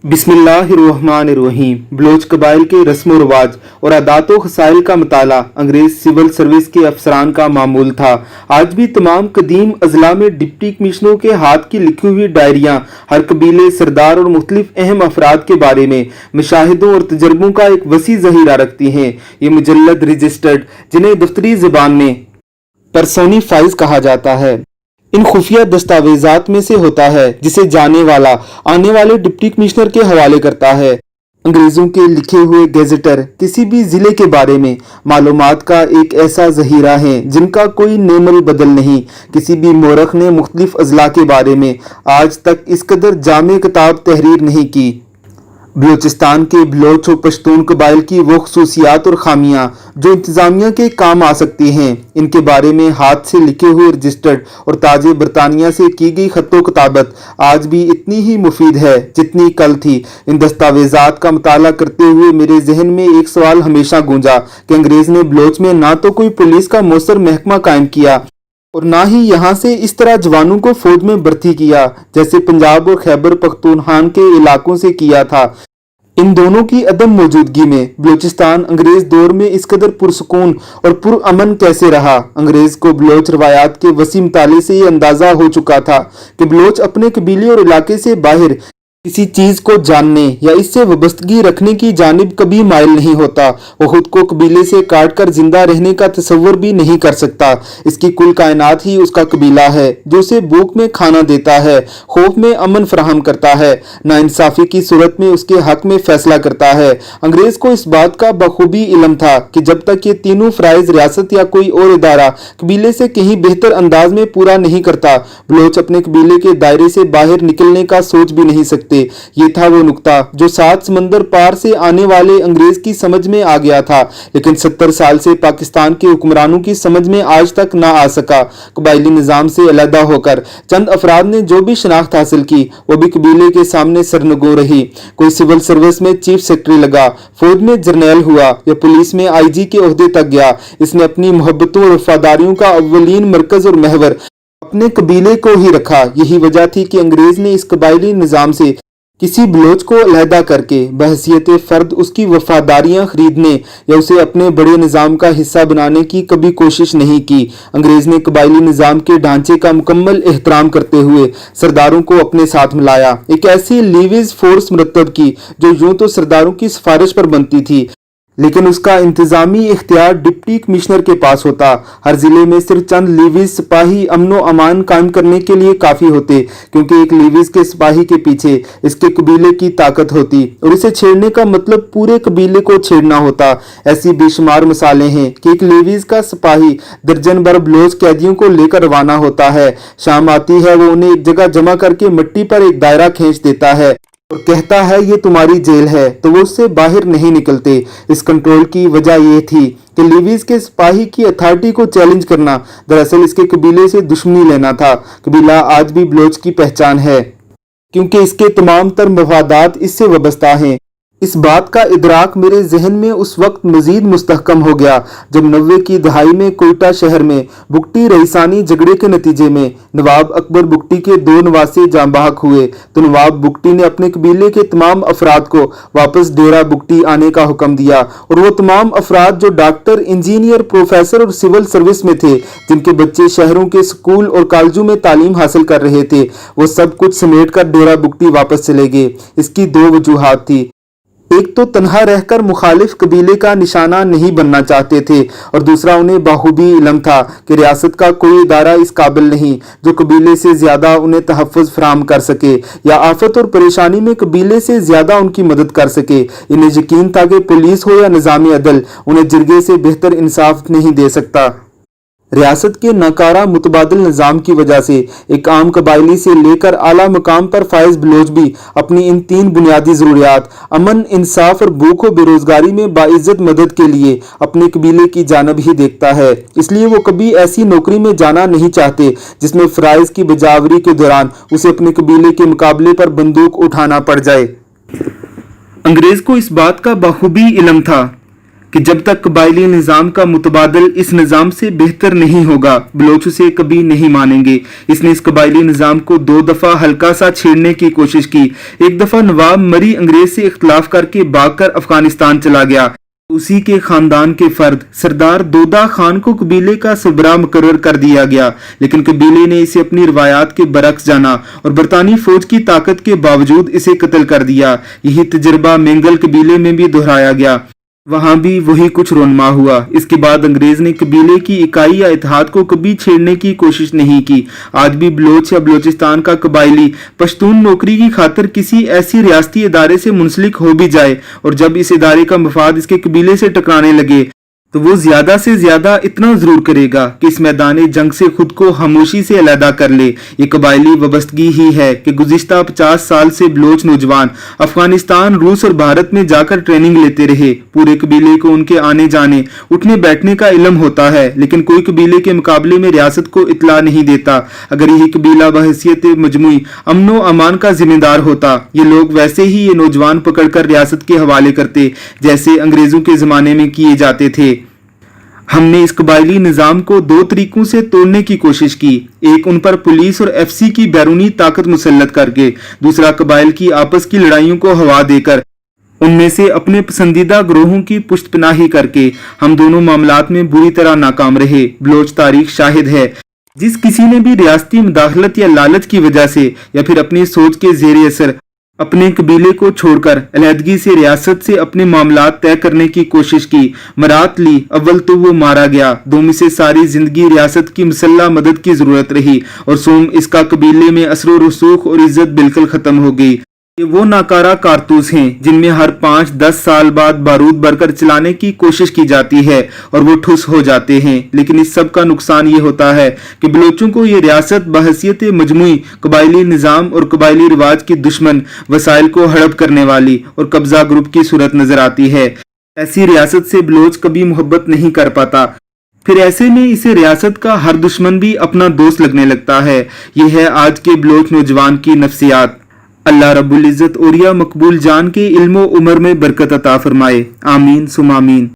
बिस्मिल्लाहिर्रहमानिर्रहीम। बलोच कबाइल के रस्म रवाज और आदात व खसाइल का मताला अंग्रेज सिविल सर्विस के अफसरान का मामूल था। आज भी तमाम कदीम अजला में डिप्टी कमिश्नरों के हाथ की लिखी हुई डायरियां हर कबीले, सरदार और मुख्तलिफ अहम अफराद के बारे में मुशाहिदों और तजर्बों का एक वसी ज़हीरा रखती हैं। ये मुजल्लद रजिस्टर्ड, जिन्हें दफ्तरी ज़बान में पर्सोनिफाइज कहा जाता है, इन खुफिया दस्तावेजात में से होता है जिसे जाने वाला आने वाले डिप्टी कमिश्नर के हवाले करता है। अंग्रेजों के लिखे हुए गेजेटर किसी भी जिले के बारे में मालूमात का एक ऐसा ज़हीरा है जिनका कोई नेमल बदल नहीं। किसी भी मोरख ने मुख्तलिफ अजला के बारे में आज तक इस कदर जामे किताब तहरीर नहीं की। बलूचिस्तान के बलोच और पश्तून कबाइल की वो खसूसियात और खामियां जो इंतज़ामिया के काम आ सकती हैं, इनके बारे में हाथ से लिखे हुए रजिस्टर्ड और ताजे बरतानिया से की गई खत्तो किताबत आज भी इतनी ही मुफीद है जितनी कल थी। इन दस्तावेजात का मुताला करते हुए मेरे जहन में एक सवाल हमेशा गूंजा कि अंग्रेज ने बलोच में ना तो कोई पुलिस का मौसर महकमा कायम किया और ना ही यहाँ से इस तरह जवानों को फौज में भर्ती किया जैसे पंजाब और खैबर पख्तूनख्वा के इलाकों से किया था। इन दोनों की अदम मौजूदगी में बलूचिस्तान अंग्रेज दौर में इस कदर पुरसकून और पुरअमन कैसे रहा। अंग्रेज को बलोच रवायात के वसी मुताले से ये अंदाजा हो चुका था कि बलोच अपने कबीले और इलाके से बाहर किसी चीज को जानने या इससे वाबस्तगी रखने की जानिब कभी माइल नहीं होता। वो खुद को कबीले से काट कर जिंदा रहने का तसव्वुर भी नहीं कर सकता। इसकी कुल कायनात ही उसका कबीला है जो उसे भूख में खाना देता है, खौफ में अमन फराहम करता है, नाइंसाफी की सूरत में उसके हक में फैसला करता है। अंग्रेज को इस बात का बखूबी इल्म था कि जब तक ये तीनों फराइज रियासत या कोई और इदारा कबीले से कहीं बेहतर अंदाज में पूरा नहीं करता, बलोच अपने कबीले के दायरे से बाहर निकलने का सोच भी नहीं सकते। ये था वो नुक्ता जो 7 समंदर पार से आने वाले अंग्रेज की समझ में आ गया था, लेकिन 70 साल से पाकिस्तान के हुक्मरानों की समझ में आज तक ना आ सका। कबायली निजाम से अलहदा होकर चंद अफराद ने जो भी शनाख्त हासिल की वो भी कबीले के सामने सरनगो रही। कोई सिविल सर्विस में चीफ सेक्रेटरी लगा, फौज में जर्नैल हुआ या पुलिस में IG के ओहदे तक गया। इसने अपनी मोहब्बतों और वफादारियों का अव्वलीन मरकज और महवर अपने कबीले को ही रखा। यही वजह थी कि अंग्रेज ने इस कबायली निजाम से किसी बलोच को अलहदा करके बहसियत फर्द उसकी वफादारियां खरीदने या उसे अपने बड़े निज़ाम का हिस्सा बनाने की कभी कोशिश नहीं की। अंग्रेज ने कबायली निज़ाम के ढांचे का मुकम्मल एहतराम करते हुए सरदारों को अपने साथ मिलाया, एक ऐसी लीवेज फोर्स मुरतब की जो यूं तो सरदारों की सिफारिश पर बनती थी लेकिन उसका इंतजामी इख्तियार डिप्टी कमिश्नर के पास होता। हर जिले में सिर्फ चंद लीविज सिपाही अमनो अमान कायम करने के लिए काफी होते, क्योंकि एक लीविज के सिपाही के पीछे इसके कबीले की ताकत होती और इसे छेड़ने का मतलब पूरे कबीले को छेड़ना होता। ऐसी बेशुमार मिसालें हैं कि एक लीविज का सिपाही दर्जन भर बलोच कैदियों को लेकर रवाना होता है। शाम आती है, वो उन्हें एक जगह जमा करके मिट्टी पर एक दायरा खींच देता है और कहता है ये तुम्हारी जेल है, तो वो उससे बाहर नहीं निकलते। इस कंट्रोल की वजह यह थी कि लीविज के सिपाही की अथॉरिटी को चैलेंज करना दरअसल इसके कबीले से दुश्मनी लेना था। कबीला आज भी बलोच की पहचान है क्योंकि इसके तमाम तर मफादात इससे वाबस्ता हैं। इस बात का इदराक मेरे जहन में उस वक्त मजीद मुस्तहकम हो गया जब 90 की दहाई में कोयटा शहर में बुगटी रईसानी झगड़े के नतीजे में नवाब अकबर बुगटी के 2 नवासे जाँ बहक हुए तो नवाब बुगटी ने अपने कबीले के तमाम अफराद को वापस डेरा बुगटी आने का हुक्म दिया और वो तमाम अफराद जो डॉक्टर, इंजीनियर, प्रोफेसर और सिविल सर्विस में थे, जिनके बच्चे शहरों के स्कूल और कॉलेजों में तालीम हासिल कर रहे थे, वो सब कुछ समेट कर डेरा बुगटी वापस चले गए। इसकी 2 वजूहात थी। एक तो तन्हा रहकर मुखालिफ कबीले का निशाना नहीं बनना चाहते थे और दूसरा उन्हें बाखूबी इल्म था कि रियासत का कोई इदारा इस काबिल नहीं जो कबीले से ज्यादा उन्हें तहफ़्फ़ुज़ फराहम कर सके या आफत और परेशानी में कबीले से ज्यादा उनकी मदद कर सके। इन्हें यकीन था कि पुलिस हो या निज़ामी अदल उन्हें जिरगे से बेहतर इंसाफ नहीं दे सकता। रियासत के नाकारा मुतबादिल निज़ाम की वजह से एक आम कबायली से लेकर आला मुकाम पर फायज बलोच भी अपनी इन 3 बुनियादी ज़रूरियात अमन, इंसाफ और भूख और बेरोजगारी में बाइज्जत मदद के लिए अपने कबीले की जानब ही देखता है। इसलिए वो कभी ऐसी नौकरी में जाना नहीं चाहते जिसमें फ़राइज़ की बजावरी के दौरान उसे अपने कबीले के मुकाबले पर बंदूक उठाना पड़ जाए। अंग्रेज को इस बात का बखूबी इल्म था कि जब तक कबायली निज़ाम का मुतबादल इस निज़ाम से बेहतर नहीं होगा बलोच उसे कभी नहीं मानेंगे। इसने इस कबायली निज़ाम को 2 दफ़ा हल्का सा छेड़ने की कोशिश की। एक दफ़ा नवाब मरी अंग्रेज से इख्तलाफ करके भागकर अफगानिस्तान चला गया। उसी के खानदान के फर्द सरदार दोदा खान को कबीले का सरबराह मुकर्रर कर दिया गया, लेकिन कबीले ने इसे अपनी रवायात के बरक्स जाना और बरतानी फौज की ताकत के बावजूद इसे कत्ल कर दिया। यही तजर्बा मेंगल कबीले में भी दोहराया गया, वहां भी वही कुछ रोनमा हुआ। इसके बाद अंग्रेज ने कबीले की इकाई या इत्तेहाद को कभी छेड़ने की कोशिश नहीं की। आज भी बलोच या बलोचिस्तान का कबायली पश्तून नौकरी की खातिर किसी ऐसी रियासती इदारे से मुंसलिक हो भी जाए और जब इस इदारे का मफाद इसके कबीले से टकराने लगे तो वो ज्यादा से ज्यादा इतना जरूर करेगा कि इस मैदान जंग से खुद को खामोशी से अलहदा कर ले। ये कबायली वबस्तगी ही है कि गुज़िश्ता 50 साल से बलोच नौजवान अफगानिस्तान, रूस और भारत में जाकर ट्रेनिंग लेते रहे। पूरे कबीले को उनके आने जाने, उठने बैठने का इल्म होता है, लेकिन कोई कबीले के मुकाबले में रियासत को इतला नहीं देता। अगर यही कबीला बहैसियत मजमूई अमनो अमान का जिम्मेदार होता, ये लोग वैसे ही ये नौजवान पकड़कर रियासत के हवाले करते जैसे अंग्रेजों के जमाने में किए जाते थे। हमने इस कबायली निज़ाम को 2 तरीकों से तोड़ने की कोशिश की। एक, उन पर पुलिस और एफसी की बैरूनी ताकत मुसल्लत करके। दूसरा, कबाइल की आपस की लड़ाइयों को हवा देकर, उनमें से अपने पसंदीदा ग्रोहों की पुष्टपनाही करके। हम दोनों मामलात में बुरी तरह नाकाम रहे। बलोच तारीख शाहिद है, जिस किसी ने भी रियासती मुदाखलत या लालच की वजह से या फिर अपनी सोच के जेर असर अपने कबीले को छोड़कर अलहदगी से रियासत से अपने मामलात तय करने की कोशिश की, मरात ली, अव्वल तो वो मारा गया, दोमी से सारी जिंदगी रियासत की मुसल्ला मदद की जरूरत रही और सोम इसका कबीले में असर रसूख और इज्जत बिल्कुल खत्म हो गई। ये वो नाकारा कारतूस हैं जिनमें हर 5-10 साल बाद बारूद भरकर चलाने की कोशिश की जाती है और वो ठुस हो जाते हैं। लेकिन इस सब का नुकसान ये होता है कि बलोचों को ये रियासत बहैसियत मजमूई कबायली निज़ाम और कबायली रिवाज की दुश्मन, वसाइल को हड़प करने वाली और कब्जा ग्रुप की सूरत नजर आती है। ऐसी रियासत से बलोच कभी मोहब्बत नहीं कर पाता। फिर ऐसे में इसे रियासत का हर दुश्मन भी अपना दोस्त लगने लगता है। यह है आज के बलोच नौजवान की नफ्सियात। अल्लाह रब्बुल इज़्ज़त औरिया मकबूल जान के इल्मो उमर में बरकत अता फरमाए। आमीन सुम आमीन।